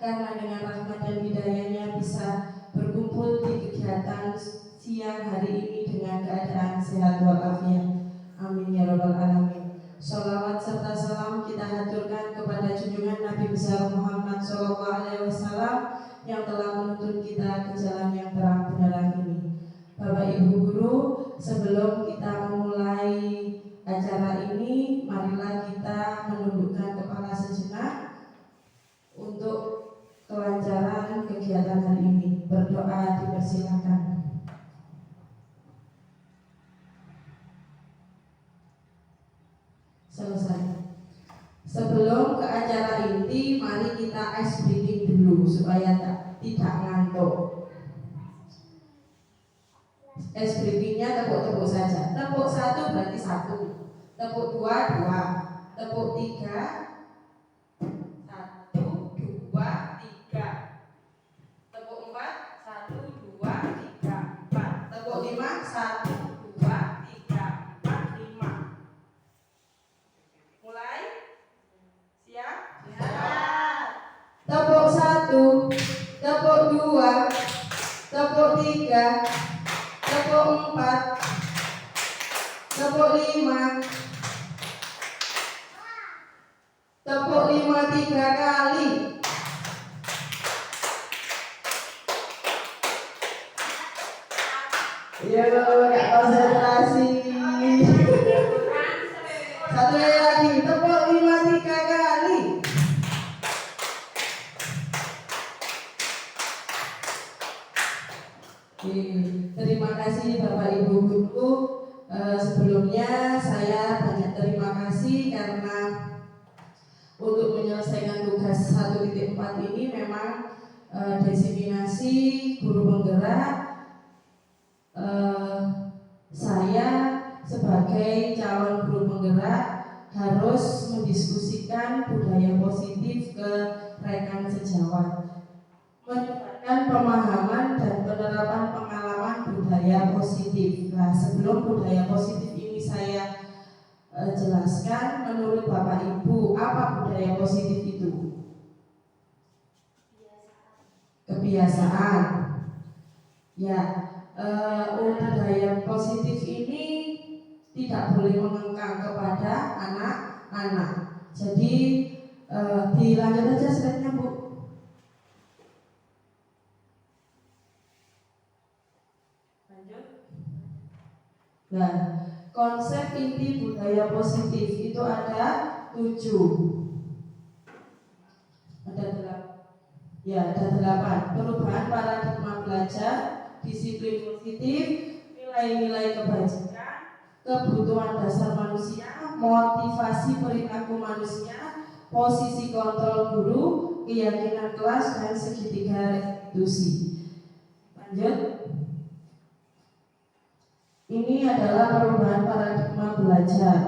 karena dengan rahmat dan hidayahnya bisa berkumpul di kegiatan siang hari ini dengan keadaan sehat walafiat. Amin ya rabbal alamin. Sholawat serta salam kita haturkan kepada junjungan Nabi besar Muhammad SAW yang telah menuntun kita ke jalan yang terang benderang ini. Bapak Ibu Guru, sebelum kita memulai acara ini, marilah kita menundukkan kepala sejenak untuk kelancaran kegiatan hari ini. Berdoa dipersilakan. Selesai. Sebelum ke acara inti, mari kita ice breaking dulu supaya tidak ngantuk. Ice breakingnya tepuk-tepuk saja. Tepuk 1 berarti 1, tepuk 2 2, tepuk 3 1 2 3, tepuk 4 1 2 3 4, tepuk 5 1 2 3 4 5. Mulai? Siap? Siap. Tepuk 1, tepuk 2, tepuk 3, tepuk 4, tepuk 5, tepuk 5 3 kali. Ya, nggak konsentrasi. Satu lagi, tepuk 5 3 kali. Terima kasih Bapak Ibu Guru. Sebelumnya saya banyak terima kasih karena untuk menyelesaikan tugas 1.4 ini memang desiminasi guru penggerak. Saya sebagai calon guru penggerak harus mendiskusikan budaya positif ke rekan sejawat, menyebarkan pemahaman dan penerapan pengalaman budaya positif. Nah, sebelum budaya positif ini saya jelaskan, menurut Bapak Ibu, apa budaya positif itu? Kebiasaan. Ya, budaya positif ini tidak boleh mengengkang kepada anak-anak. Jadi dilanjut aja slide-nya, Bu. Lanjut. Nah, konsep inti budaya positif itu ada 7. Ada 8. Ya, ada 8. Perubahan paradigma belajar, disiplin positif, nilai-nilai kebajikan, kebutuhan dasar manusia, motivasi perilaku manusia, posisi kontrol guru, keyakinan kelas, dan segitiga restitusi. Lanjut. Ini adalah perubahan paradigma belajar.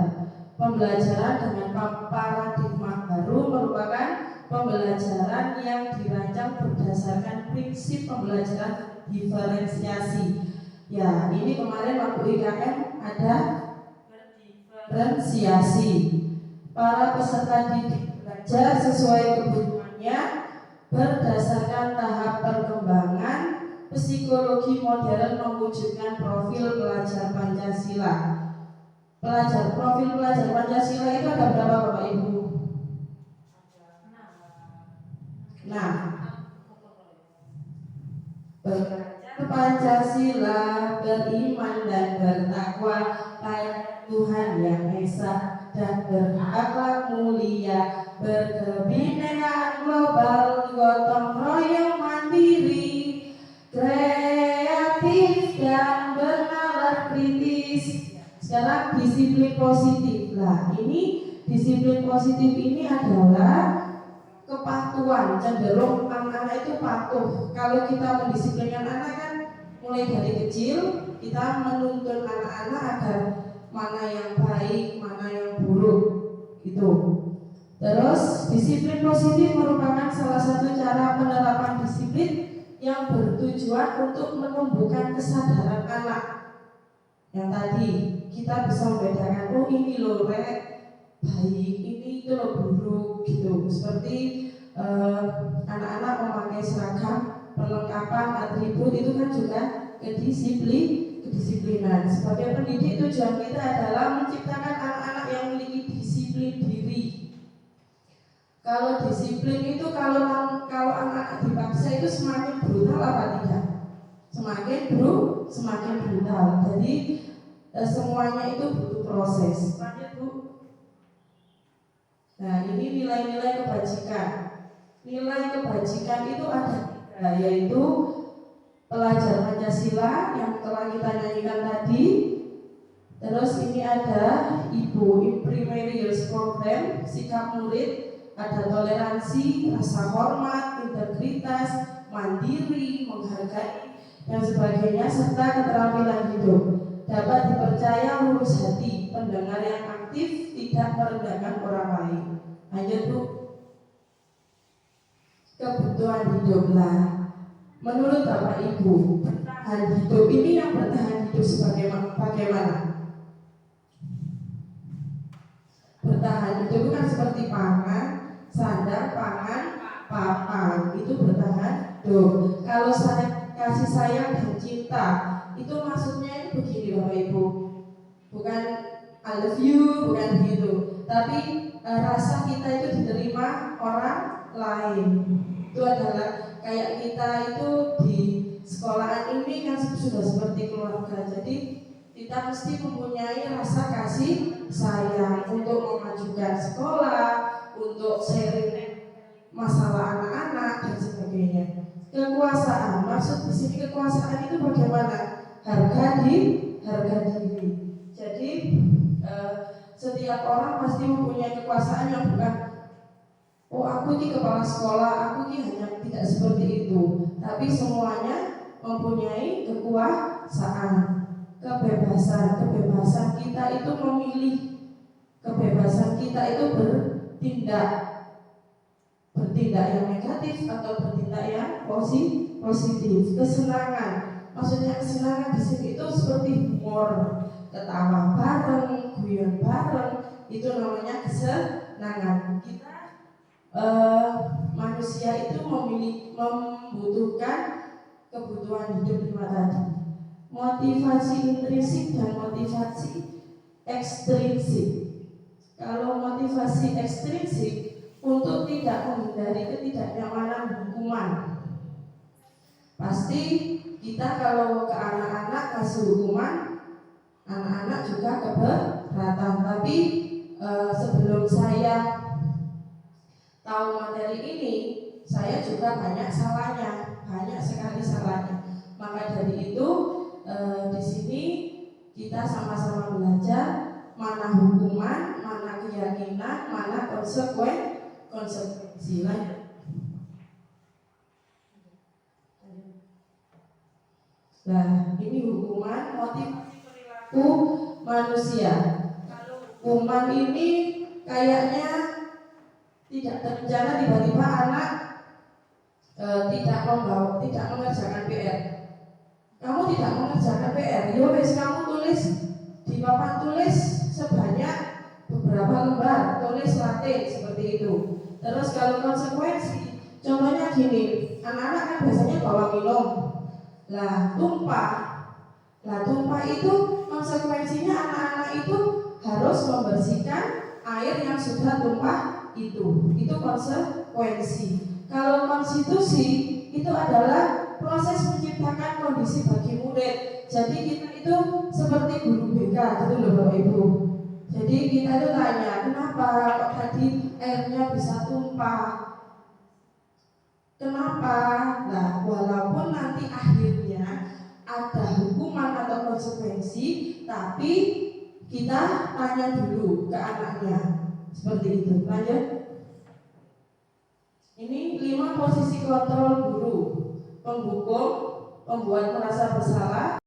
Pembelajaran dengan paradigma baru merupakan pembelajaran yang dirancang berdasarkan prinsip pembelajaran diferensiasi. Ya, ini kemarin waktu IKM ada diferensiasi. Para peserta didik belajar sesuai kebutuhannya berdasarkan tahap perkembangan psikologi modern mewujudkan profil pelajar Pancasila. Profil pelajar Pancasila itu ada berapa Bapak Ibu? Nah, belajar Pancasila, beriman dan bertakwa pada Tuhan Yang Esa dan berakhlak mulia, berkebinekaan global, gotong royong mandiri, kreatif dan bernalar kritis. Sekarang disiplin positif. Nah, ini disiplin positif ini adalah kepatuhan, cenderung anak-anak itu patuh. Kalau kita mendisiplinkan anak kan mulai dari kecil, kita menuntun anak-anak agar mana yang baik, mana yang buruk, gitu. Terus disiplin positif merupakan salah satu cara penerapan disiplin yang bertujuan untuk menumbuhkan kesadaran anak. Yang tadi kita bisa membedakan, oh ini loh baik, ini itu loh buruk, gitu. Seperti anak-anak memakai seragam, perlengkapan, atribut itu kan juga kedisiplinan. Sebagai pendidik, tujuan kita adalah menciptakan anak-anak yang memiliki disiplin diri. Kalau disiplin itu kalau anak-anak dipaksa itu semakin brutal apa tidak? Semakin brutal. Jadi semuanya itu butuh proses. Lanjut Bu. Nah, ini nilai-nilai kebajikan. Nilai kebajikan itu ada tiga, yaitu pelajar Pancasila yang telah kita nyanyikan tadi. Terus ini ada Ibu Imprimerius Program, sikap murid, ada toleransi, rasa hormat, integritas, mandiri, menghargai, dan sebagainya, serta keterampilan hidup. Dapat dipercaya, lurus hati, pendengar yang aktif, tidak merendahkan orang lain. Lanjut Bu. Kebutuhan hidup. Nah, menurut Bapak Ibu, bertahan hidup ini yang bertahan hidup bagaimana? Bertahan hidup kan seperti pangan, sandang, pangan, papan, itu bertahan hidup. Kalau saya kasih sayang dan cinta, itu maksudnya itu begini Bapak Ibu, bukan I love you, bukan gitu, tapi rasa kita itu diterima orang lain. Itu adalah kayak kita itu di sekolahan ini kan sudah seperti keluarga. Jadi kita mesti mempunyai rasa kasih sayang untuk memajukan sekolah, untuk sharing masalah anak-anak dan sebagainya. Kekuasaan, maksud di sini kekuasaan itu bagaimana? Harga diri. Jadi setiap orang pasti mempunyai kekuasaan yang bukan, oh aku ini kepala sekolah, aku ini hanya tidak seperti itu. Tapi semuanya mempunyai kekuasaan. Kebebasan kita itu memilih, kebebasan kita itu bertindak yang negatif atau bertindak yang positif. Kesenangan, maksudnya kesenangan di sini itu seperti humor, ketawa bareng, guyon bareng, itu namanya kesenangan. Kita manusia itu membutuhkan kebutuhan hidup lima tadi. Motivasi intrinsik dan motivasi ekstrinsik. Kalau motivasi ekstrinsik untuk tidak menghindari ketidaknyamanan hukuman. Pasti kita kalau ke anak-anak kasih hukuman, anak-anak juga keberatan. Tapi sebelum saya tahu materi ini, saya juga banyak sekali salahnya. Maka dari itu di sini kita sama-sama belajar mana hukuman, mana keyakinan, mana konsekuensi. Nah, ini hukuman motivasi perilaku manusia. Kalau hukuman ini kayaknya tidak terencana, tiba-tiba anak tidak mengerjakan PR. Kamu tidak mengerjakan PR, yo wes kamu tulis di papan tulis sebanyak beberapa lembar, tulis Latin seperti itu. Terus kalau konsekuensi, contohnya gini, anak-anak kan biasanya bawa minum, tumpah itu konsekuensinya anak-anak itu harus membersihkan air yang sudah tumpah itu konsekuensi. Kalau konstitusi itu adalah proses menciptakan kondisi bagi murid. Jadi kita itu seperti guru BK gitu loh Bapak Ibu. Jadi kita itu tanya, kenapa kok tadi airnya bisa tumpah? Kenapa? Nah, walaupun nanti akhirnya ada hukuman atau konsekuensi, tapi kita tanya dulu ke anaknya. Seperti itu. Lanjut. Ini 5 posisi kontrol guru: penghukum, pembuat merasa bersalah,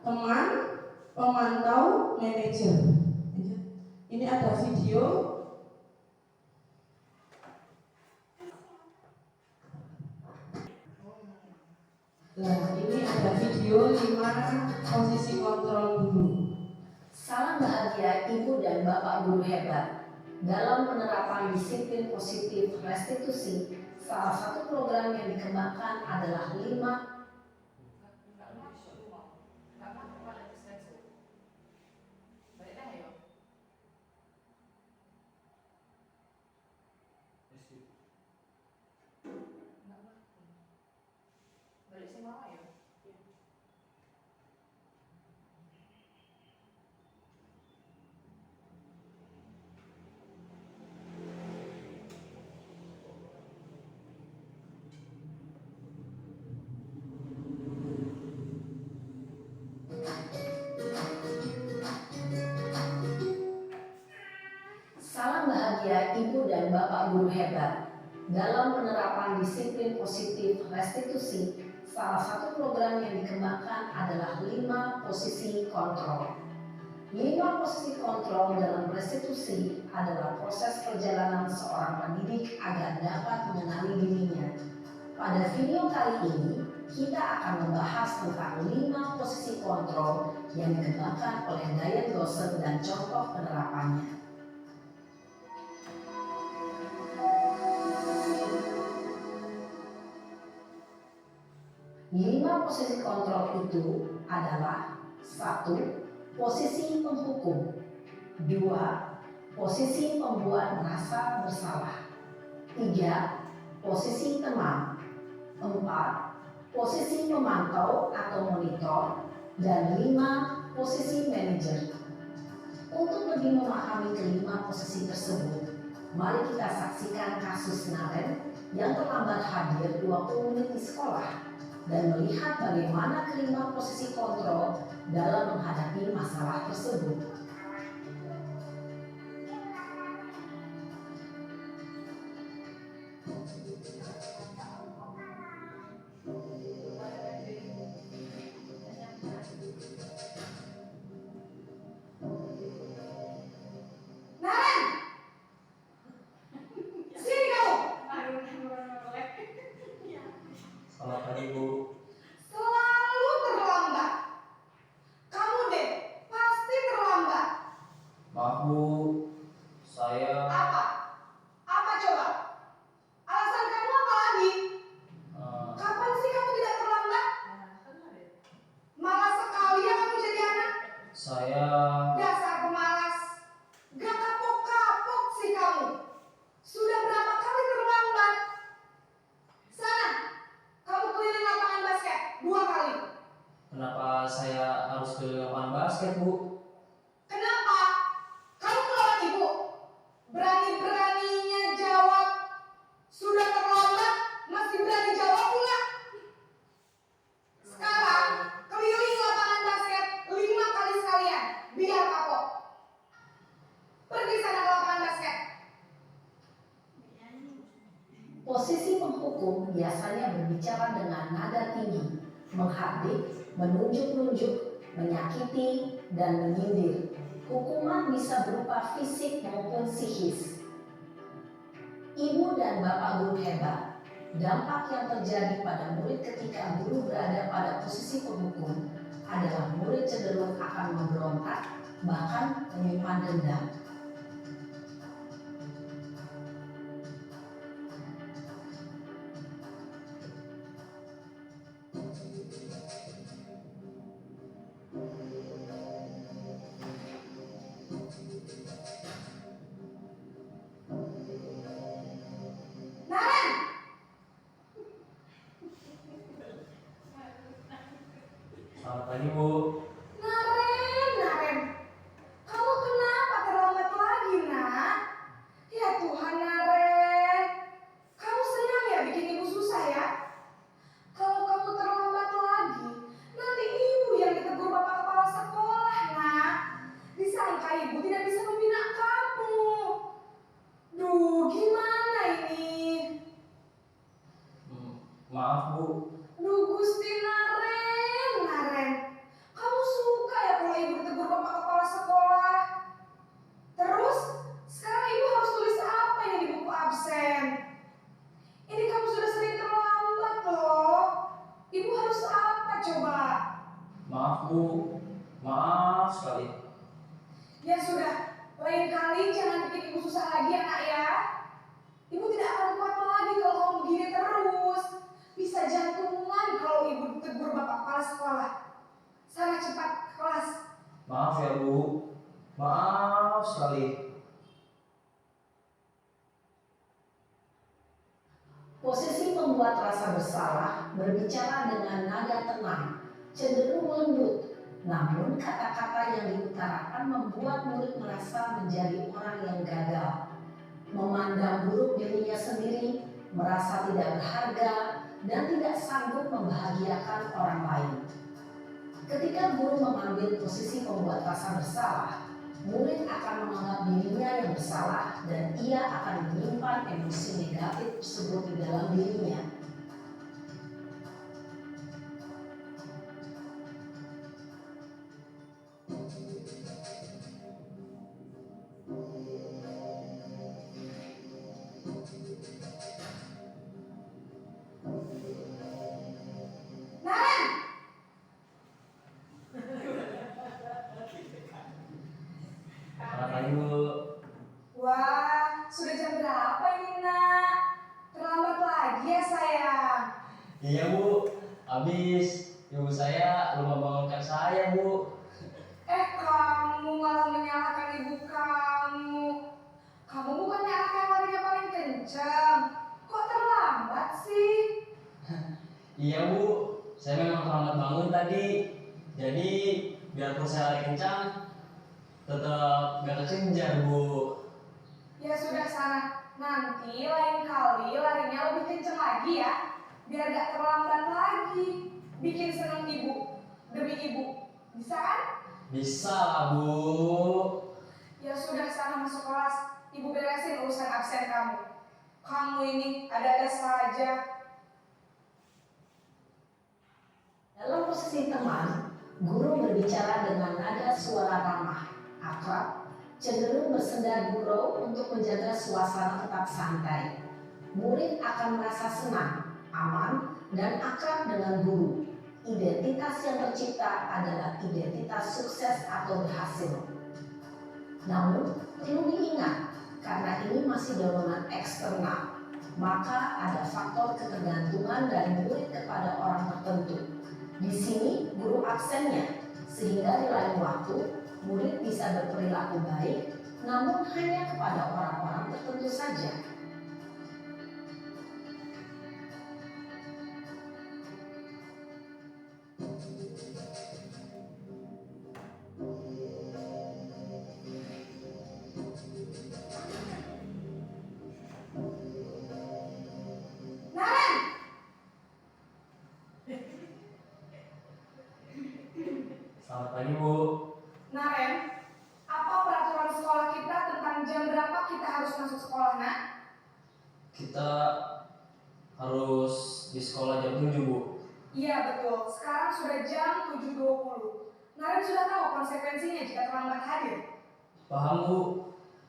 teman, pemantau, manajer. Ini ada video. Nah, ini ada video 5 posisi kontrol guru. Salam bahagia Ibu dan Bapak guru hebat. Dalam penerapan disiplin positif restitusi, salah satu program yang dikembangkan adalah 5 Salam bahagia Ibu dan Bapak guru hebat. Dalam penerapan disiplin positif restitusi, salah satu program yang dikembangkan adalah 5 posisi kontrol. 5 posisi kontrol dalam restitusi adalah proses perjalanan seorang pendidik agar dapat mengenali dirinya. Pada video kali ini, kita akan membahas tentang 5 posisi kontrol yang dikembangkan oleh Diane Gosset dan contoh penerapannya. 5 posisi kontrol itu adalah 1. Posisi penghukum, 2. Posisi pembuat merasa bersalah, 3. Posisi teman, 4. Posisi memantau atau monitor, dan 5. Posisi manajer. Untuk lebih memahami kelima posisi tersebut, mari kita saksikan kasus Naren yang terlambat hadir 20 menit di sekolah dan melihat bagaimana kelima posisi kontrol dalam menghadapi masalah tersebut. Selamat pagi, Bu. Selalu terlambat. Kamu deh, pasti terlambat. Maaf, Bu. Saya Apa? Apa coba? Alasan kamu apa lagi? Kapan sih kamu tidak terlambat? Malas sekali ya kamu jadi anak. saya Dasar pemalas. Gak kapok-kapok sih kamu. Sudah berapa kali terlambat? Sana, kamu keliling lapangan basket 2 kali. kenapa saya harus ke lapangan basket, Bu? Kenapa? Kamu melawan ibu. Berani-beraninya jawab. Sudah terlambat, masih berani jawab pula. Sekarang, keliling lapangan basket 5 kali sekalian. Biar kapok. Pergi sana ke lapangan basket. Posisi penghukum biasanya berbicara dengan nada tinggi, menghardik, menunjuk-nunjuk, menyakiti, dan menyindir. Hukuman bisa berupa fisik maupun psikis. Ibu dan Bapak guru hebat, dampak yang terjadi pada murid ketika guru berada pada posisi penghukum adalah murid cenderung akan memberontak, bahkan menyimpan dendam. Naren! Selamat pagi, Bu. Naren. Kamu kenapa terlambat lagi, nak? Ya Tuhan, Naren. Kamu senang ya bikin ibu susah ya? Kalau kamu terlambat lagi, nanti ibu yang ditegur bapak kepala sekolah, nak. Disangka ibu tidak bisa membina kamu. Duh, gimana ini? Maaf, Bu. Duh, Gusti Naren. Kamu Maaf Bu, maaf sekali. Ya sudah, lain kali jangan bikin ibu susah lagi ya nak ya. Ibu tidak akan kuat lagi kalau kamu begini terus. Bisa jantungan kalau ibu tegur bapak kepala sekolah. Sana cepat ke kelas. Maaf ya Bu, maaf sekali. Posisi pembuat rasa bersalah berbicara dengan nada tenang, cenderung lembut. Namun kata-kata yang diutarakan membuat murid merasa menjadi orang yang gagal, memandang buruk dirinya sendiri, merasa tidak berharga, dan tidak sanggup membahagiakan orang lain. Ketika guru mengambil posisi pembuat rasa bersalah, murid akan menganggap dirinya yang bersalah dan ia akan menyimpan emosi negatif tersebut di dalam dirinya. Naren, Selamat pagi Bu. wah sudah jam berapa ini nak? Terlambat lagi ya sayang. Iya Bu, habis ibu saya lupa bangunkan saya Bu. Kamu malah menyalahkan ibu kamu. Kamu bukannya anak yang larinya paling kencang. Kok terlambat sih? Iya Bu, saya memang terlambat bangun tadi. Jadi biarpun saya lari kencang, tetap gak kekejar Bu. Ya sudah sana. Nanti lain kali larinya lebih kencang lagi ya. Biar gak terlambat lagi. Bikin seneng ibu. Demi ibu. Bisa kan? Bisa lah Bu. Ya sudah sana masuk kelas. Ibu beresin urusan absen kamu. Kamu ini ada-ada saja. Dalam posisi teman, guru berbicara dengan nada suara ramah, akrab, cenderung bersenda gurau untuk menjaga suasana tetap santai. Murid akan merasa senang, aman, dan akrab dengan guru. Identitas yang tercipta adalah identitas sukses atau berhasil. Namun, perlu diingat, karena ini masih dorongan eksternal, maka ada faktor ketergantungan dari murid kepada orang tertentu. Di sini guru absennya, sehingga di lain waktu murid bisa berperilaku baik, namun hanya kepada orang-orang tertentu saja. Naren! Selamat pagi Bu. Naren, apa peraturan sekolah kita tentang jam berapa kita harus masuk sekolah, nak? Kita harus di sekolah jam 7 Bu. Iya betul, sekarang sudah jam 7.20. Naren sudah tahu konsekuensinya jika terlambat hadir. Paham Bu,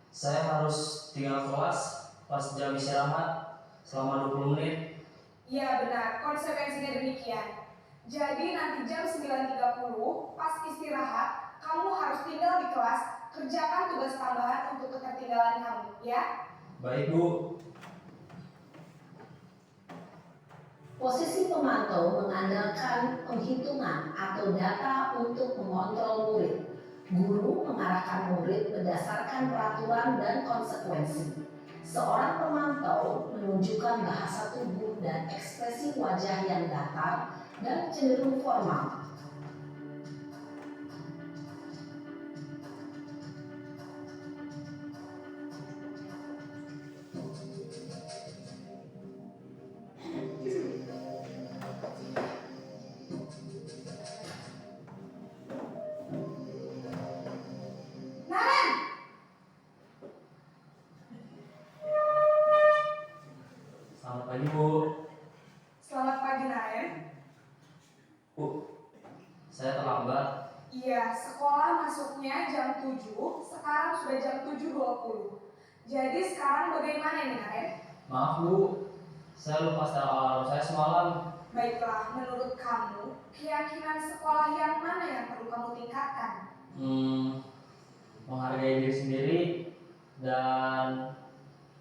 saya harus tinggal kelas pas jam istirahat selama 20 menit. Iya benar, konsekuensinya demikian. Jadi nanti jam 9.30 pas istirahat, kamu harus tinggal di kelas, kerjakan tugas tambahan untuk ketertinggalan kamu, ya? Baik Bu. Posisi pemantau mengandalkan penghitungan atau data untuk mengontrol murid. Guru mengarahkan murid berdasarkan peraturan dan konsekuensi. Seorang pemantau menunjukkan bahasa tubuh dan ekspresi wajah yang datar dan cenderung formal. Naren! Selamat pagi Bu. Selamat pagi, Naren. Bu, saya terlambat. Iya, sekolah masuknya jam 7, sekarang sudah jam 7.20. Jadi sekarang bagaimana ini, Naren? Maaf Bu, saya lupa setel alarm saya semalam. Baiklah, menurut kamu, keyakinan sekolah yang mana tingkatkan? Menghargai diri sendiri dan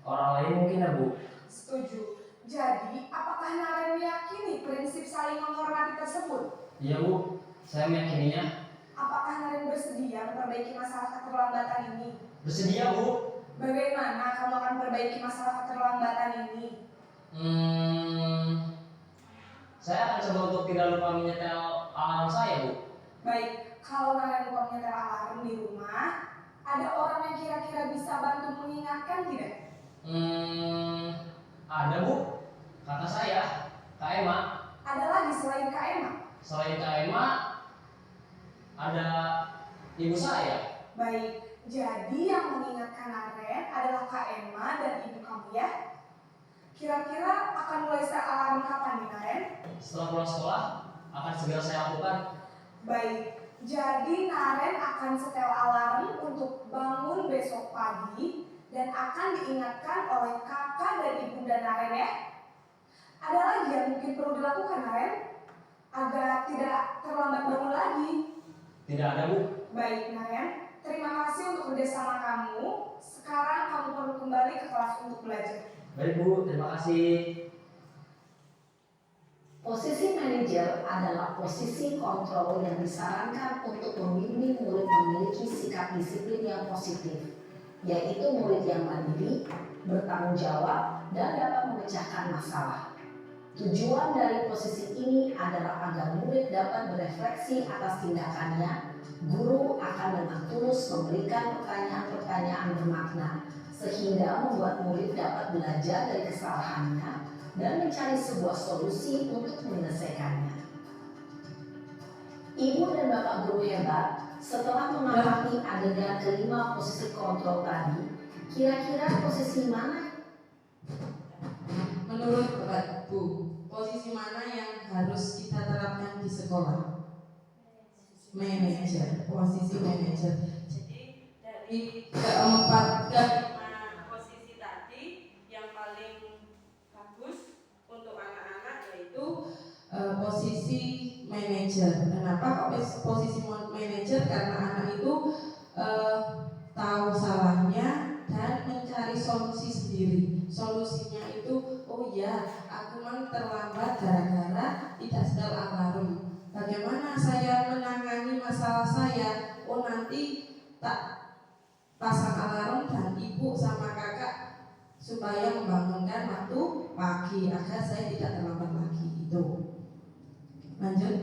orang lain mungkin ya, Bu. Setuju. Jadi, apakah Naren meyakini prinsip saling menghormati tersebut? Iya, Bu. Saya meyakininya. Apakah Naren bersedia memperbaiki masalah keterlambatan ini? Bersedia, Bu. Bagaimana kamu akan perbaiki masalah keterlambatan ini? Saya akan coba untuk tidak lupa menyetel alarm saya, Bu. Baik, kalau Naren lupa menyetel alarm di rumah, ada orang yang kira-kira bisa bantu mengingatkan tidak? Ada, Bu. Kakak saya, Kak Emma. Ada lagi selain Kak Emma? Selain Kak Emma, ada ibu saya. Baik, jadi yang mengingatkan Naren adalah Kak Emma dan ibu kamu ya? Kira-kira akan mulai set alarm kapan nih Naren? Setelah pulang sekolah, akan segera saya lakukan. Baik, jadi Naren akan setel alarm untuk bangun besok pagi dan akan diingatkan oleh kakak dan ibunda Naren ya. Ada lagi yang mungkin perlu dilakukan Naren agar tidak terlambat bangun lagi? Tidak ada, Bu. Baik Naren, terima kasih untuk kerjasama kamu. Sekarang kamu perlu kembali ke kelas untuk belajar. Baik, Bu. Terima kasih. Posisi manajer adalah posisi kontrol yang disarankan untuk membimbing murid memiliki sikap disiplin yang positif, yaitu murid yang mandiri, bertanggung jawab, dan dapat memecahkan masalah. Tujuan dari posisi ini adalah agar murid dapat berefleksi atas tindakannya. Guru akan dengan tulus memberikan pertanyaan-pertanyaan bermakna, sehingga membuat murid dapat belajar dari kesalahannya dan mencari sebuah solusi untuk menyelesaikannya. Ibu dan Bapak guru hebat, setelah mengamati adegan kelima posisi kontrol tadi, kira-kira posisi mana? Menurut Bapak Bu, posisi mana yang harus kita terapkan di sekolah? Manajer, posisi manajer. Jadi dari keempat posisi tadi yang paling bagus untuk anak-anak yaitu posisi manajer. Kenapa kok posisi manajer? Karena anak itu tahu salahnya dan mencari solusi sendiri. Solusinya itu, oh ya, aku memang terlambat gara-gara tidak setel alarm. Bagaimana saya menangani masalah saya? Oh nanti tak pasang alarm dan ibu sama kakak supaya membangunkan waktu pagi agar saya tidak terlambat lagi. Itu. Lanjut.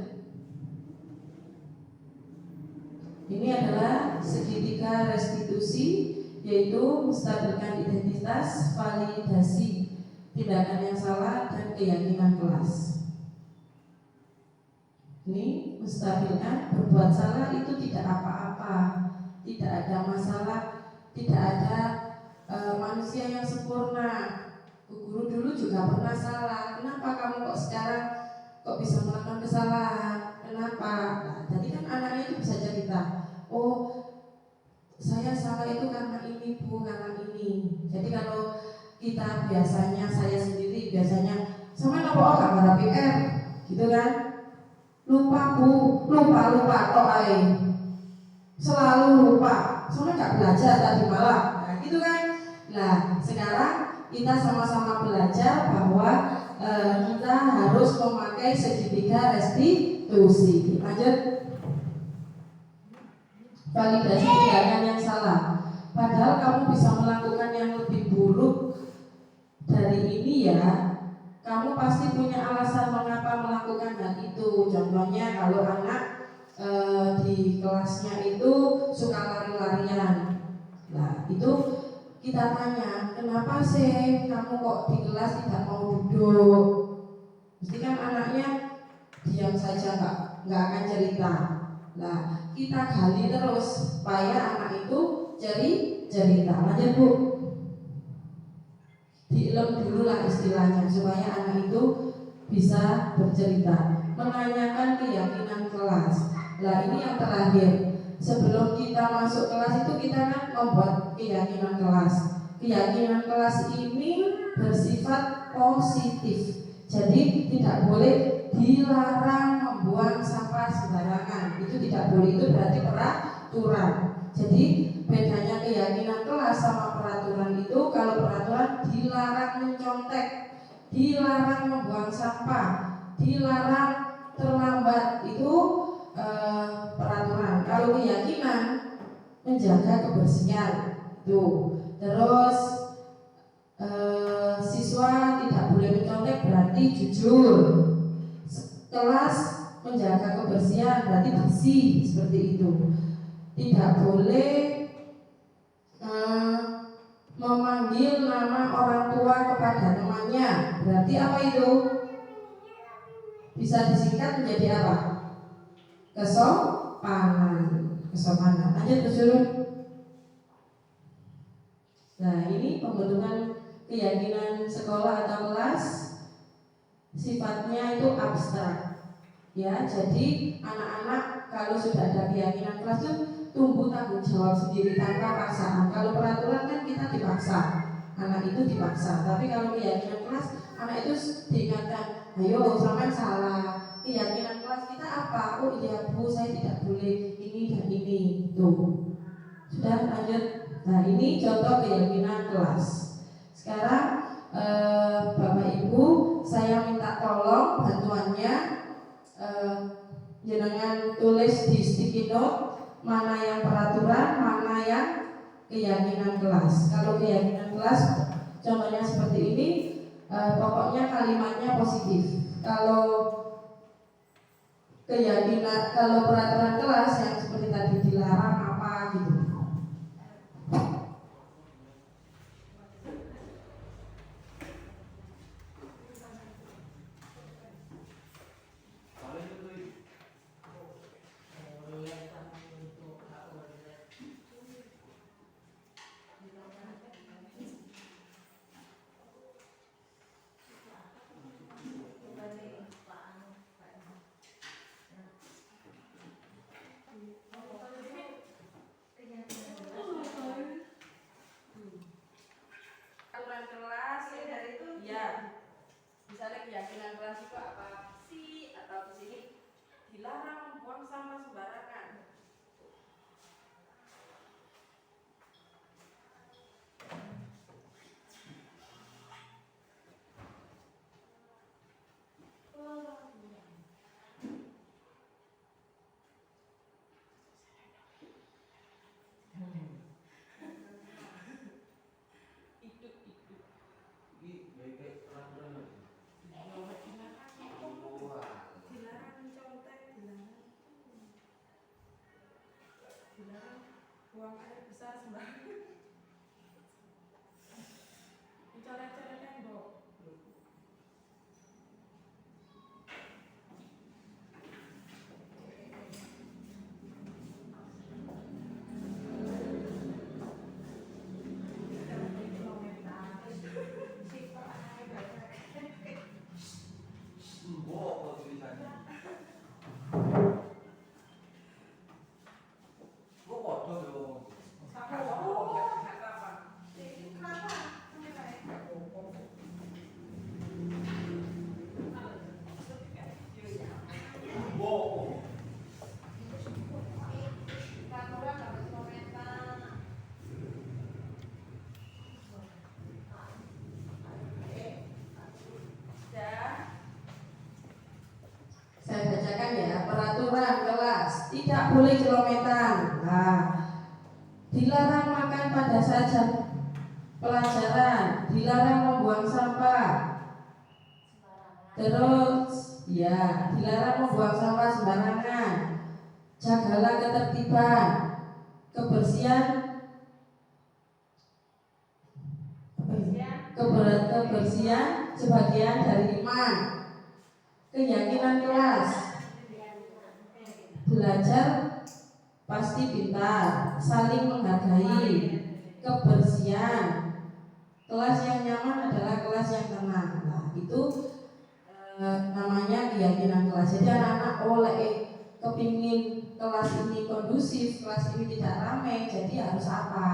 Ini adalah segitiga restitusi, yaitu menstabilkan identitas, validasi tindakan yang salah, dan keyakinan kelas. Ini menstabilkan berbuat salah itu tidak apa-apa, tidak ada masalah, tidak ada manusia yang sempurna. Guru dulu juga pernah salah. Kenapa kamu kok sekarang kok bisa melakukan kesalahan? Kenapa? Nah, tadi kan anaknya itu bisa cerita. Oh, saya salah itu karena ini Bu, karena ini. Jadi kalau kita biasanya, saya sendiri biasanya sama nopo gambar PR, gitu kan? Lupa Bu, lupa kok selalu lupa. Soalnya nggak belajar tadi malam. Nah, gitu kan? Nah, sekarang kita sama-sama belajar bahwa kita harus memakai segitiga restitusi. Lanjut. Validasi tindakan yang salah. Padahal kamu bisa melakukan yang lebih buruk dari ini ya. Kamu pasti punya alasan mengapa melakukan hal itu. Contohnya kalau anak di kelasnya itu suka lari-larian. Nah, itu kita tanya, kenapa sih kamu kok di kelas tidak mau duduk? Mesti kan anaknya diam saja, nggak akan cerita. Nah, kita gali terus supaya anak itu cerita. Lanjut Bu. Dielem dulu lah istilahnya supaya anak itu bisa bercerita, menanyakan keyakinan kelas. Nah ini yang terakhir, sebelum kita masuk kelas itu kita kan membuat keyakinan kelas. Keyakinan kelas ini bersifat positif, jadi tidak boleh dilarang membuang sampah sembarangan. Itu tidak boleh, itu berarti peraturan. Jadi bedanya keyakinan kelas sama peraturan itu, kalau peraturan dilarang mencontek, dilarang membuang sampah, dilarang terlambat, itu peraturan. Kalau keyakinan menjaga kebersihan itu. Terus siswa tidak boleh mencontek berarti jujur. Kelas menjaga kebersihan berarti bersih, seperti itu. Tidak boleh memanggil nama orang tua kepada temannya, berarti apa itu? Bisa disingkat menjadi apa? Kesopanan. Lanjut Bu Surun. Nah, ini pembentukan keyakinan sekolah atau kelas, sifatnya itu abstrak. Ya, jadi anak-anak kalau sudah ada keyakinan kelas itu tumbuh tanggung jawab sendiri tanpa paksaan. Kalau peraturan kan kita dipaksa, anak itu dipaksa. Tapi kalau keyakinan kelas, anak itu diingatkan, ayo sampai salah. Keyakinan kelas kita apa? Oh iya Bu, saya tidak boleh ini dan ini. Tuh. Sudah lanjut. Nah, ini contoh keyakinan kelas. Sekarang Bapak Ibu, saya minta tolong bantuannya, jangan tulis di sticky note mana yang peraturan, mana yang keyakinan kelas. Kalau keyakinan kelas contohnya seperti ini, pokoknya kalimatnya positif. Kalau keyakinan, kalau peraturan kelas yang seperti tadi dilarang apa gitu. Peraturan kelas ya, misalnya keyakinan kelas itu apa sih, atau di sini dilarang membuang sampah sembarangan. Buang air besar sembarangan. Coret-coret tembok. Saya bacakan ya, peraturan kelas tidak boleh celometan. Nah, dilarang makan pada saat jam pelajaran, dilarang membuang sampah. Terus, ya, dilarang membuang sampah sembarangan. Jagalah ketertiban, kebersihan, kebersihan sebagian dari iman. Keyakinan kelas, belajar pasti pintar, saling menghargai, kebersihan. Kelas yang nyaman adalah kelas yang tenang. Nah, itu namanya keyakinan kelas. Jadi anak-anak kepingin kelas ini kondusif, kelas ini tidak ramai, jadi harus apa?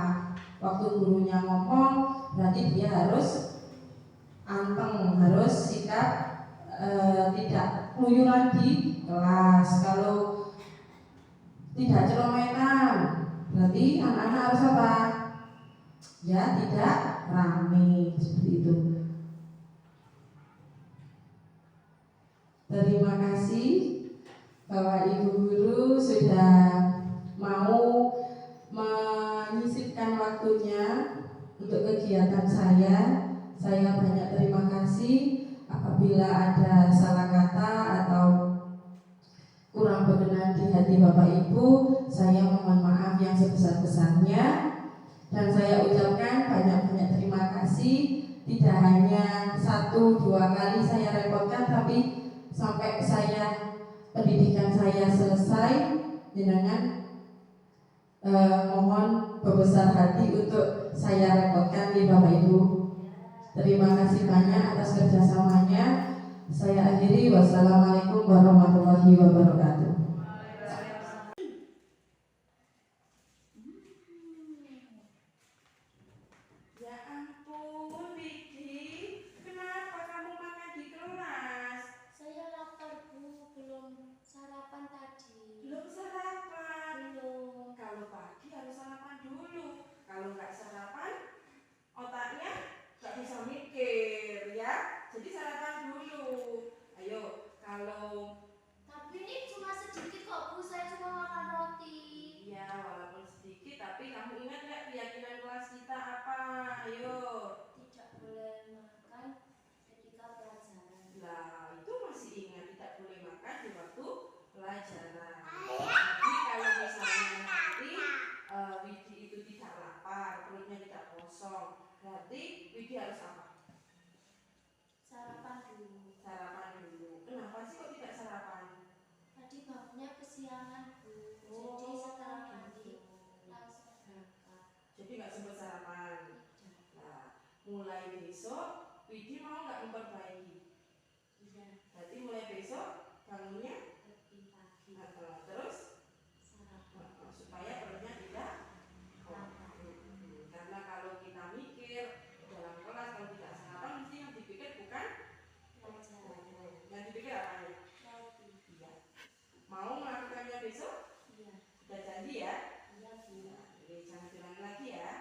Waktu gurunya ngomong, berarti dia harus anteng, harus sikap tidak keluyuran di kelas. Kalau tidak celometan, berarti anak-anak harus apa? Ya, tidak rame, seperti itu. Terima kasih Bapak Ibu Guru sudah mau menyisipkan waktunya untuk kegiatan saya. Saya banyak terima kasih. Apabila ada salah kata atau kurang berkenan di hati Bapak Ibu, saya mohon maaf yang sebesar-besarnya. Dan saya ucapkan banyak-banyak terima kasih. Tidak hanya 1-2 kali saya repotkan, tapi sampai pendidikan saya selesai, jenengan mohon berbesar hati untuk saya repotkan di Bapak Ibu. Terima kasih banyak atas kerjasamanya. Saya akhiri. Wassalamualaikum warahmatullahi wabarakatuh. Ya ampun, Widi, kenapa kamu makan di kelas? Saya lapar Bu, belum sarapan tadi. Belum sarapan. Belum. Kalau pagi harus sarapan dulu. Kalau nggak sarapan, otaknya nggak bisa mikir ya. Jadi sarapan dulu. Ayo, kalau Tapi ini cuma sedikit kok Bu, saya cuma makan roti. ya walaupun sedikit, tapi kamu ingat nggak keyakinan kelas kita apa? Ayo. Tidak boleh makan ketika pelajaran. Lah, itu masih ingat tidak boleh makan di waktu pelajaran. Jadi kalau misalnya nanti Widi itu tidak lapar, perutnya tidak kosong, berarti Widi harus apa? Sarapan dulu. Sarapan dulu. Kenapa sih kok tidak sarapan? Tadi bangunnya kesiangan Bu, Oh, jadi setelah mandi langsung berangkat. Jadi nggak sempat sarapan. Tidak. Nah, mulai besok Widi mau nggak memperbaiki? Iya, Berarti mulai besok bangunnya lebih pagi. terus Sarapan. supaya perutnya tidak Lapar. karena kalau kita mikir dalam kelas kalau tidak sarapan mesti yang dipikir bukan Pelajaran. yang dipikir apa ya? Roti. Iya. Mau melakukannya besok? Iya. Sudah janji ya? Iya Bu. Nah, jadi jangan bilang lagi ya.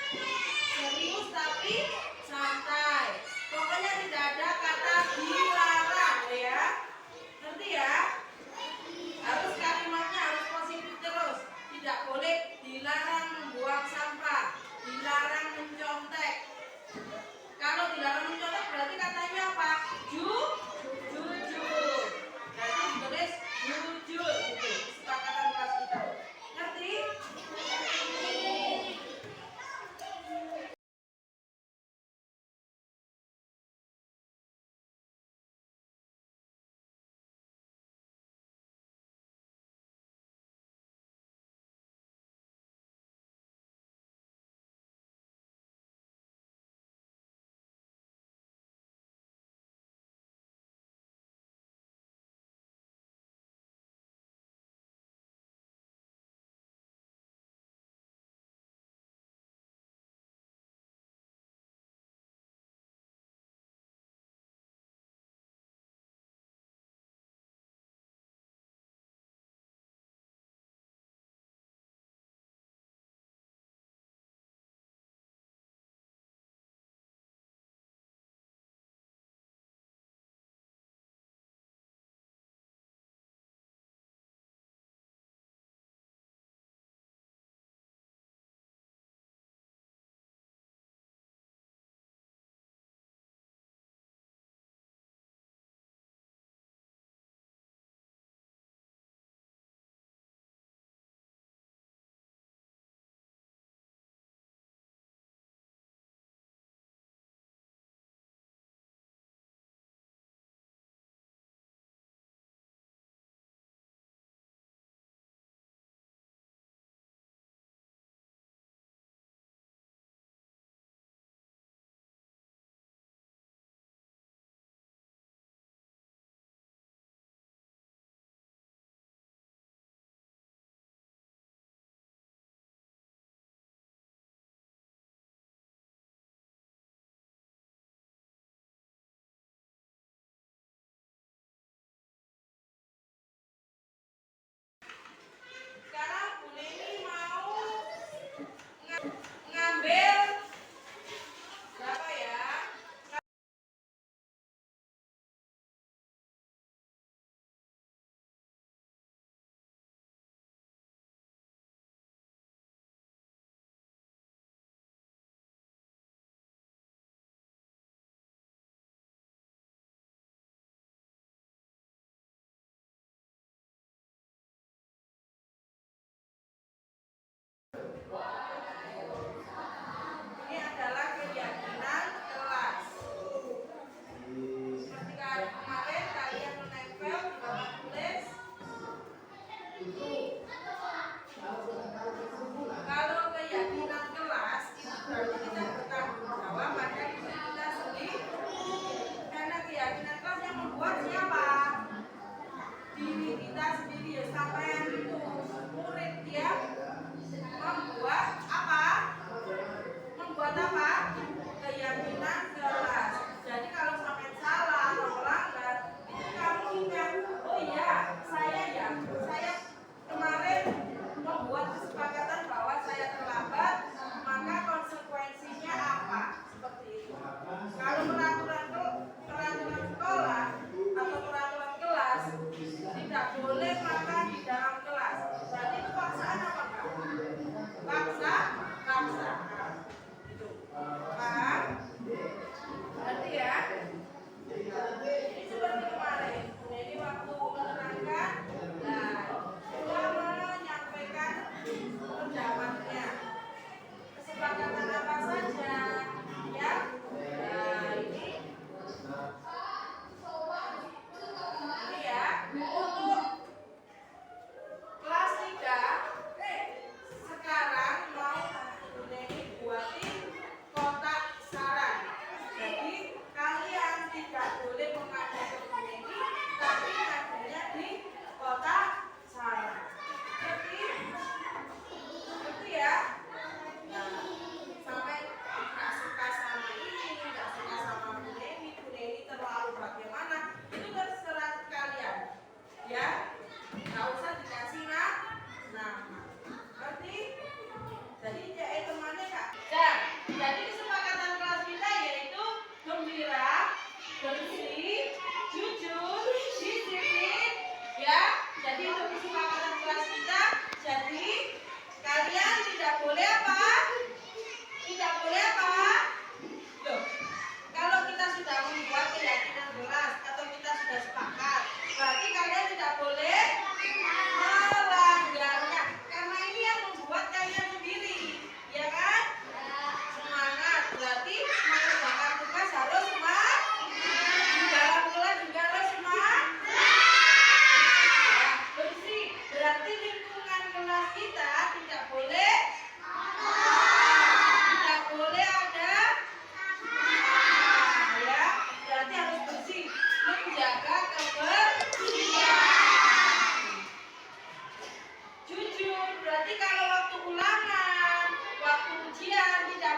Serius tapi santai. Pokoknya tidak ada kata dilarang ya. Ngerti ya? Harus kalimatnya harus positif terus. Tidak boleh dilarang membuang sampah, dilarang mencontek. Kalau dilarang mencontek berarti katanya apa? Jujur. Berarti ditulis jujur gitu. Kesepakatan kelas kita. Ngerti?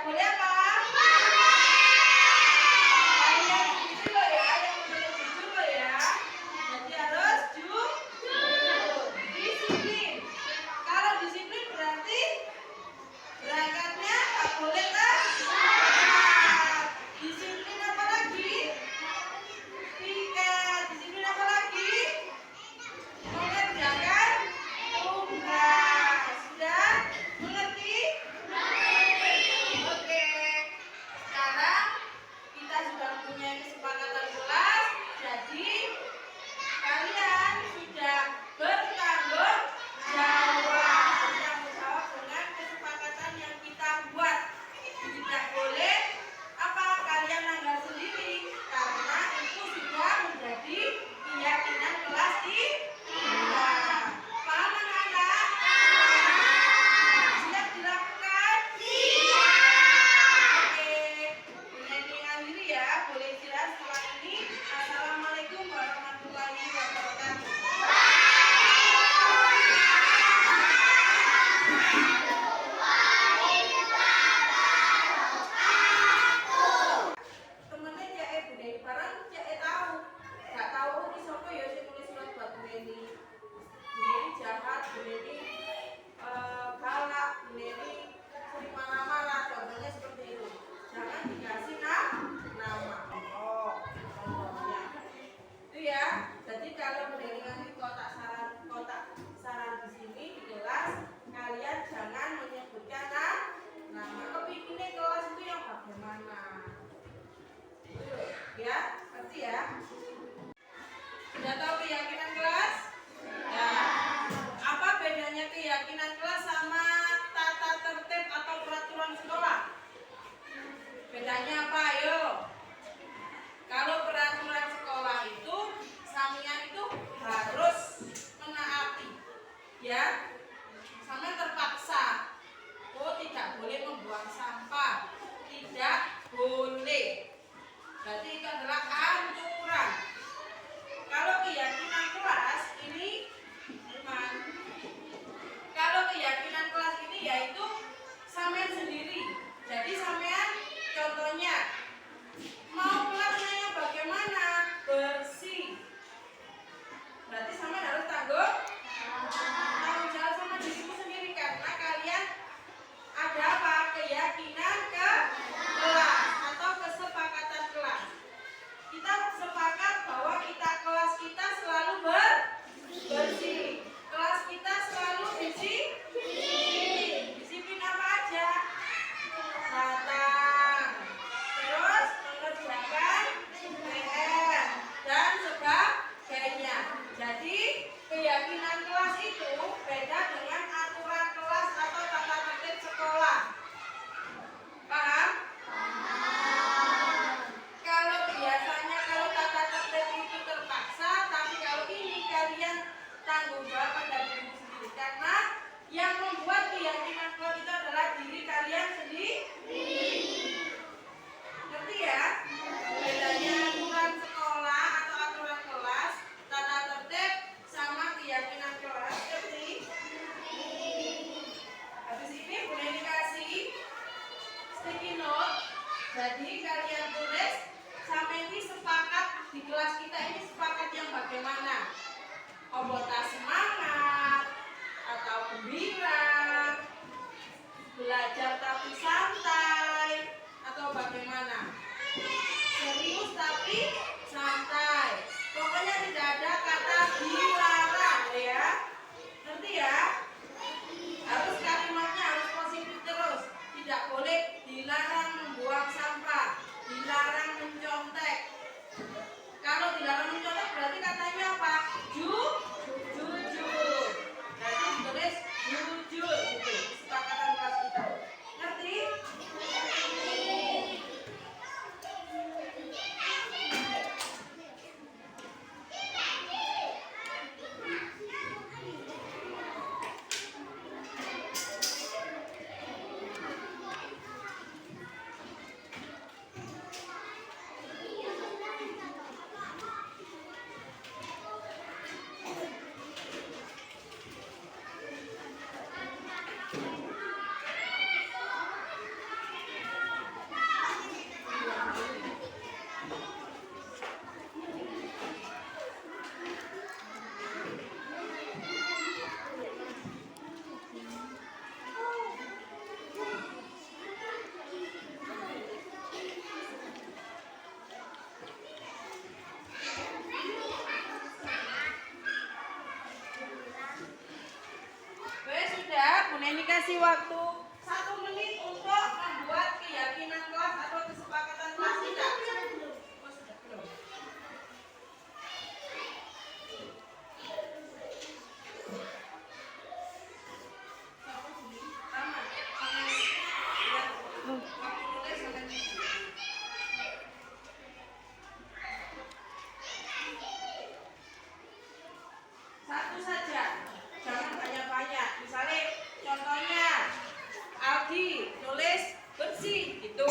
tidak boleh apa? Kalian jujur loh ya, yang boleh jujur loh ya. Jadi harus jujur. Disiplin. Kalau disiplin berarti berangkatnya tak boleh telat. Disiplin apa lagi? Piket. Disiplin apa lagi? Mengerjakan tugas. Sudah mengerti? Oke. Sekarang kita sudah punya kesepakatan kelas. Jadi kalian sudah bertanggung jawab. Bertanggung jawab dengan kesepakatan yang kita buat. Tidak boleh apa kalian langgar sendiri karena itu sudah menjadi keyakinan kelas kita. Paham anak-anak? Siap dilakukan? Oke. Ini akhiri ya. Boleh istirahat setelah ini. Assalamualaikum warahmatullahi wabarakatuh. Temennya cek Bu Neni barang cek tahu. Gak tahu ini siapa ya sing nulis surat buat Bu Neni. Bu Neni jahat, Bu Neni galak, Bu Neni sering marah-marah. Contohnya seperti itu. Jangan dikasih nama. Oh, contohnya. Itu ya. Jadi kalau Bu Neni ngasih kotak saran di sini di kelas, kalian jangan menyebutkan nama. Kepinginnya kelas itu yang bagaimana? Ya, ngerti ya? Sudah tahu keyakinan kelas? Ya. Apa bedanya keyakinan kelas sama tata tertib atau peraturan sekolah? Bedanya apa? Ayo. Kalau peraturan sekolah itu, sampean itu harus menaati. Ya. Sampean terpaksa. Oh, tidak boleh membuang sampah. Tidak boleh. Berarti itu adalah aturan. Kalau keyakinan kelas ini bukan. Kalau keyakinan kelas ini yaitu sampean sendiri. Jadi sampean contohnya mau kelasnya bagaimana? Bersih. Berarti sampean harus tanggung jawab sama dirimu sendiri karena kalian ada apa? Keyakinan ke kelas atau kesepakatan kelas. Kita sepakat bahwa kelas kita selalu bersih. Kelas kita selalu disiplin. Disiplin apa aja? Datang. Terus mengerjakan PR dan sebagainya. Jadi keyakinan kelas itu beda dengan aturan kelas atau tata tertib sekolah. Paham? Kalau biasanya kalau tata tertib itu terpaksa, tapi kalau ini kalian tanggung jawab pada diri sendiri karena yang membuat keyakinan kelas itu adalah diri kalian sendiri. Ngerti ya? Bedanya aturan sekolah atau aturan kelas, tata tertib sama keyakinan kelas. Ngerti? Habis ini boleh dikasih sticky note. Jadi kalian tulis sampai ini sepakat di kelas kita ini sepakat yang bagaimana? Obota semangat atau gembira, belajar tapi santai atau bagaimana? Serius tapi santai. Pokoknya tidak ada kata dilarang ya. Ngerti ya? Harus kalimatnya harus positif terus. Tidak boleh dilarang membuang sampah, dilarang mencontek. Kalau dilarang mencontek berarti katanya apa? Jujur. Berarti tulis jujur gitu. Kesepakatan kelas kita. Ngerti? kasih waktu 1 menit untuk membuat keyakinan kelas atau kesepakatan kelas kita. Oh, sudah belum. Sama. Waktu nulis sampai satu saja, jangan banyak-banyak. Misalnya, contohnya Aldi nulis bersih gitu.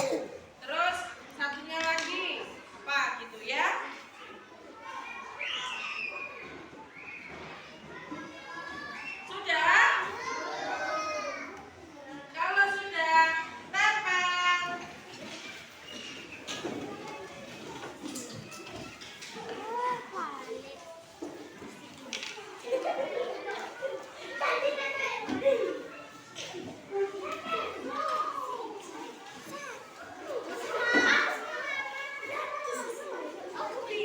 Terus satunya lagi apa gitu ya? Sudah? Kalau sudah, tempel. Sudah? Oke.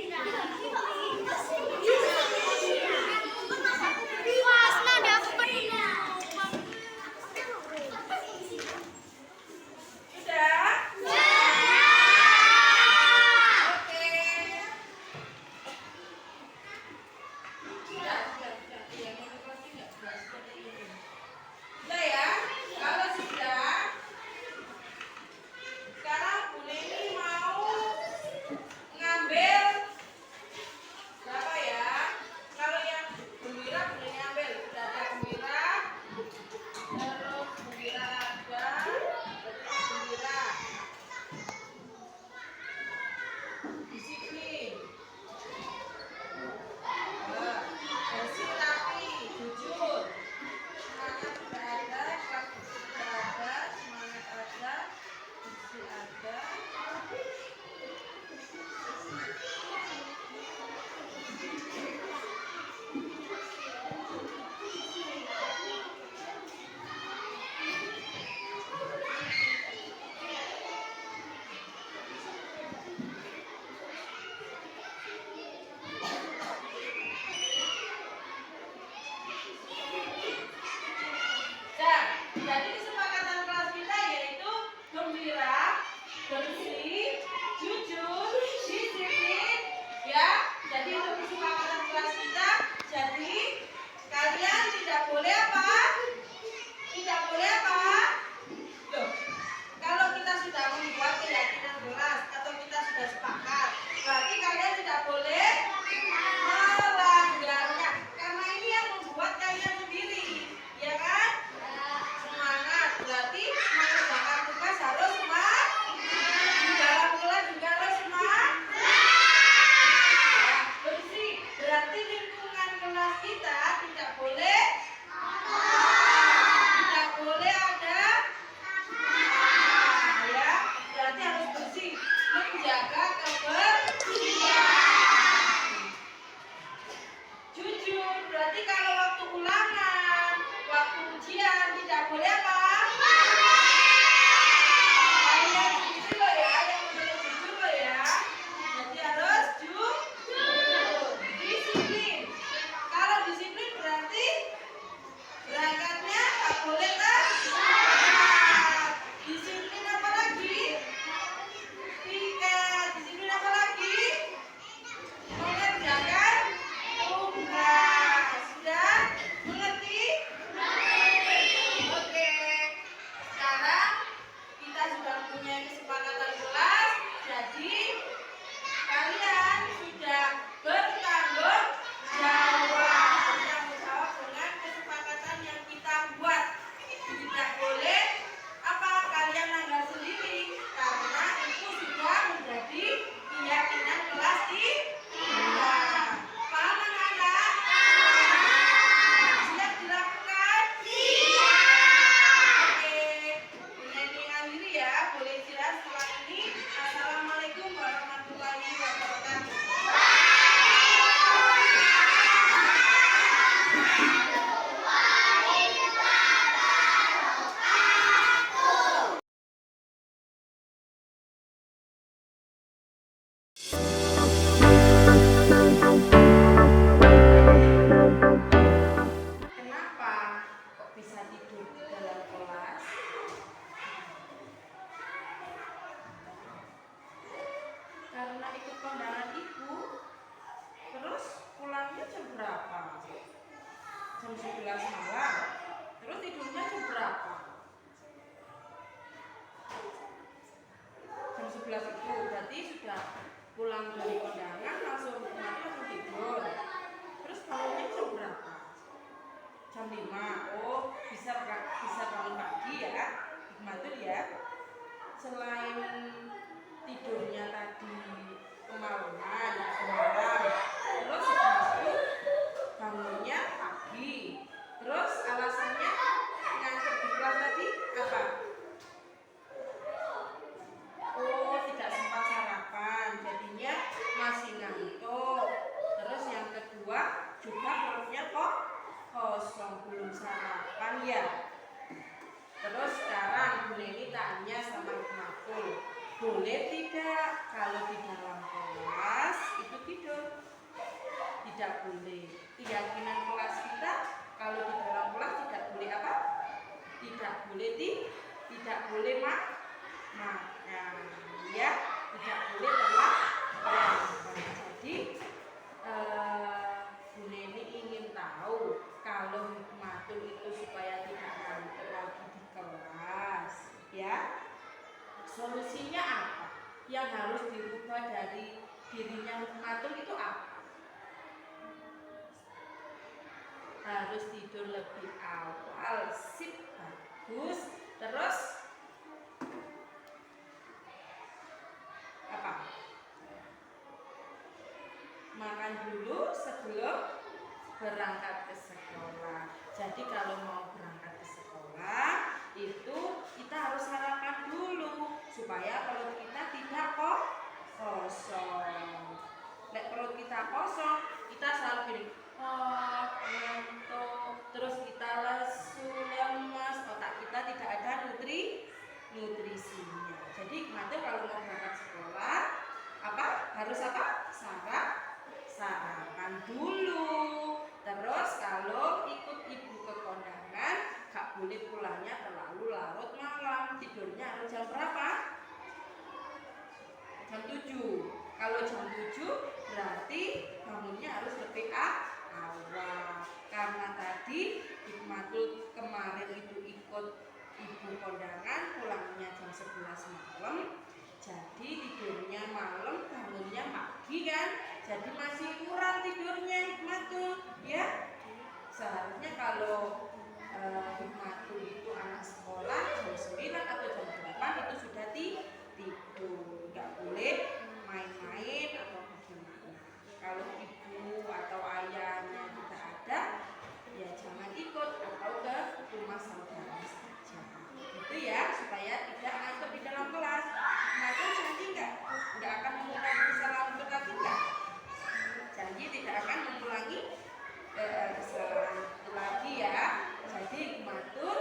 Sudah. Iya, motivasi nggak? Sudah seperti ini. Sudah ya? Kalau sudah, sekarang Bu Neni mau ngambil berapa ya? Kalau yang gembira Bu Neni ambil. Sudah ada gembira. Terus gembira ada. Berarti gembira. Disiplin. Bersih rapi, jujur. Semangat sudah ada, kelas sudah ada, semangat ada, bersih ada. Jadi kesepakatan kelas kita yaitu gembira, bersih, jujur, disiplin, ya. Jadi untuk kesepakatan kelas kita, jadi kalian tidak boleh apa? Tidak boleh apa? Loh, kalau kita sudah membuat keyakinan kelas atau kita sudah sepakat, berarti kalian tidak boleh melanggarnya. Karena ini yang membuat kalian sendiri, ya kan? Semangat berarti mengerjakan tugas harus semangat juga. pulang dari kondangan langsung tidur. Terus bangunnya jam berapa? Jam 5. Oh, bisa bangun pagi ya. Hikmatul ya. Selain tidurnya tadi kemalaman, semalam, terus Hikmatul bangunnya pagi. Terus alasannya ngantuk di kelas tadi apa? Oh, tidak sempat sarapan, jadinya masih ngantuk. Terus yang kedua juga perutnya kok kosong, belum sarapan ya. Terus sekarang Bu Neni tanya sama Hikmatul, boleh tidak kalau di dalam kelas itu tidur? Tidak boleh. Keyakinan kelas kita kalau di dalam kelas tidak boleh apa? Tidak boleh tidak boleh makan, ya, tidak boleh terlambat. Jadi Bu Neni ingin tahu kalau Hikmatul itu supaya tidak ngantuk lagi di kelas, ya. Solusinya apa? Yang harus dirubah dari dirinya Hikmatul itu apa? Harus tidur lebih awal, sip, bagus. Terus apa? Makan dulu sebelum berangkat ke sekolah. Jadi kalau mau berangkat ke sekolah itu kita harus sarapan dulu supaya perut kita tidak kosong. Nek perut kita kosong, kita selalu gini, ngantuk, terus kita lesu, lemas, otak kita tidak ada nutrisinya. Jadi Hikmatul kalau mau berangkat sekolah harus sarapan dulu. Terus kalau ikut ibu ke kondangan gak boleh pulangnya terlalu larut malam. Tidurnya harus jam berapa? Jam 7. Kalau jam 7 berarti bangunnya harus lebih awal. Karena tadi Hikmatul kemarin itu ikut ibu kondangan, pulangnya jam 11 malam. Jadi tidurnya malam, bangunnya pagi kan. Jadi masih kurang tidurnya Hikmatul, ya. Seharusnya kalau Hikmatul itu anak sekolah jam 9 atau jam 8 itu sudah tidur. Nggak boleh main-main atau bagaimana. Kalau ibu atau ayahnya tidak ada, ya jangan ikut atau ke rumah saudara saja. Itu ya, supaya tidak ngantuk di dalam kelas. Hikmatul janji nggak akan mengulangi kesalahan itu lagi nggak? Janji tidak akan mengulangi kesalahan itu lagi ya. Jadi Hikmatul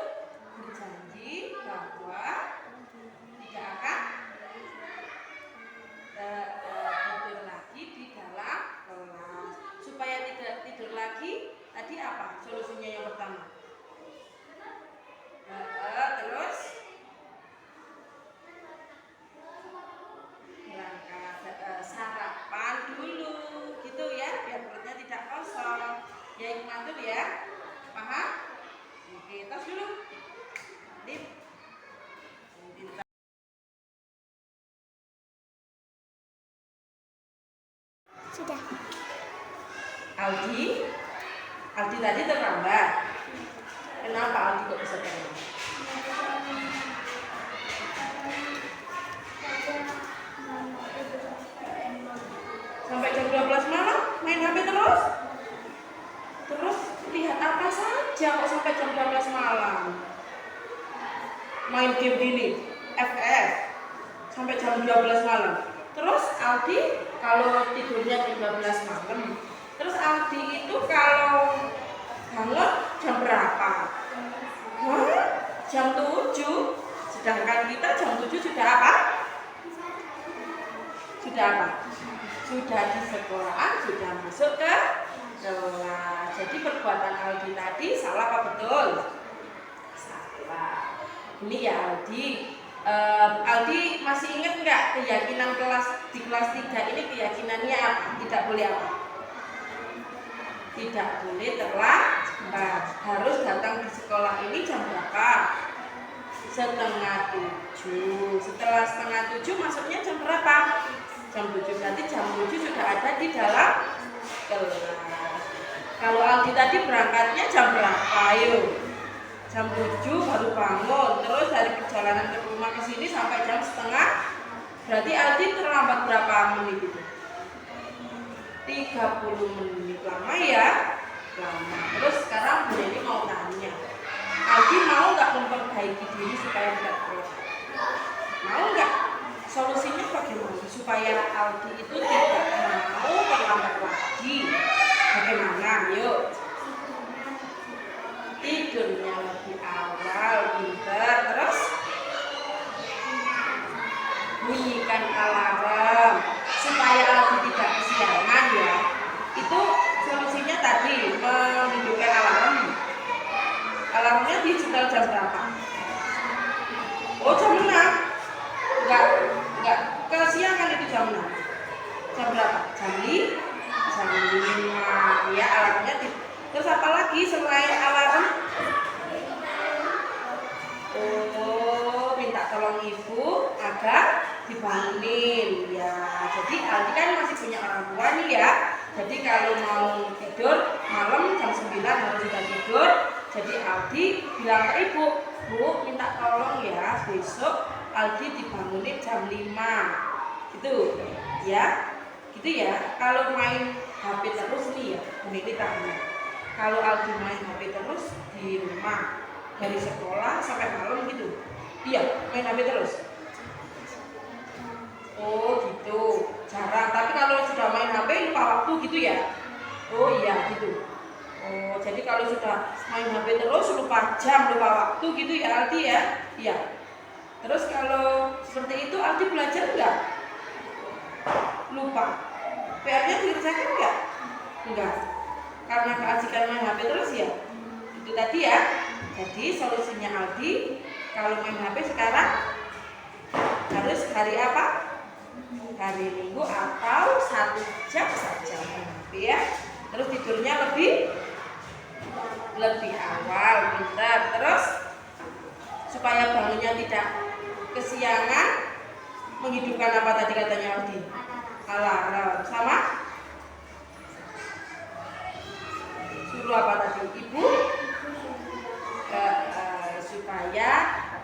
berjanji bahwa tidak akan tidur lagi di dalam kelas. Supaya tidak tidur lagi, tadi apa solusinya yang pertama? Terus berangkat sarapan dulu gitu ya, biar perutnya tidak kosong. Ya Hikmatul ya, paham? Oke, tos dulu. Sudah. Aldi tadi terlambat. Kenapa Aldi kok bisa terlambat? Sampai jam 12 malam main HP terus? Terus lihat apa saja kok sampai jam 12 malam? Main game gini, FF sampai jam 12 malam. Terus Aldi kalau tidurnya jam 12 malam, terus Aldi itu kalau bangun jam berapa? Jam 7. Sedangkan kita jam 7 sudah apa? Sudah di sekolahan, sudah masuk ke kelas. Jadi perbuatan Aldi tadi salah apa betul? Salah. Ini ya Aldi. Aldi masih ingat nggak keyakinan di kelas 3 ini keyakinannya apa? Tidak boleh apa? Tidak boleh terlambat. Harus datang di sekolah ini jam berapa? 6:30. Setelah 6:30 masuknya jam berapa? jam 7 berarti jam 7 sudah ada di dalam kelas. Kalau Aldi tadi berangkatnya jam berapa? Ayo. Jam 7 baru bangun, terus dari perjalanan ke rumah ke sini sampai jam setengah. Berarti Aldi terlambat berapa menit itu? 30 menit. Lama ya? Lama. Terus sekarang Bu Neni mau tanya, Aldi mau nggak memperbaiki diri supaya tidak terlambat? Mau nggak? Solusinya bagaimana supaya Aldi itu tidak mau terlambat lagi? Bagaimana? Yuk. Tidurnya lebih awal, pintar. Terus bunyikan alarm supaya Aldi tidak kesiangan ya. Itu solusinya tadi menghidupkan alarm. Alarmnya disetel jam berapa? Oh, jam 6. Enggak kesiangan itu jam 6. Jam berapa? Jam 5 ya alarmnya. Terus apa lagi selain alarm? Oh, minta tolong ibu agar dibangunin ya. Jadi Aldi kan masih punya orang tua nih ya. Jadi kalau mau tidur malam jam 9 harus sudah tidur. Jadi Aldi bilang ke ibu, Bu, minta tolong ya besok Aldi dibangunin jam 5. Gitu ya. Gitu ya. Kalau main HP terus nih ya, ini tanya. Kalau Aldi main HP terus di rumah dari sekolah sampai malam gitu. Iya, main HP terus. Oh gitu, jarang. Tapi kalau sudah main HP lupa waktu gitu ya. Oh iya gitu. Oh jadi kalau sudah main HP terus lupa jam, lupa waktu gitu ya Aldi ya. Iya. Terus kalau seperti itu Aldi belajar enggak? Lupa. PR-nya dikerjakan enggak? Enggak. Karena keasikan main HP terus ya. Itu tadi ya. Jadi solusinya Aldi kalau main HP sekarang harus hari apa? Hari Minggu atau 1 jam saja main HP ya. Terus tidurnya lebih awal, pintar. Terus supaya bangunnya tidak kesiangan, menghidupkan apa tadi katanya Aldi? Alarm. Sama? Suruh apa tadi? Ibu? Supaya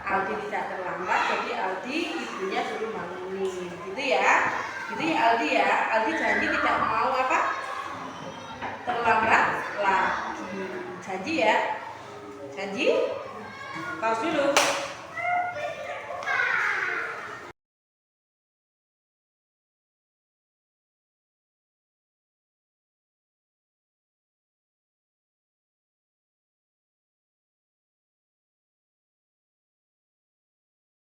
Aldi tidak terlambat, jadi Aldi ibunya suruh bangunin. Gitu ya. Gitu ya Aldi ya. Aldi janji tidak mau apa? Terlambat lagi. Janji ya. Janji? Pause dulu.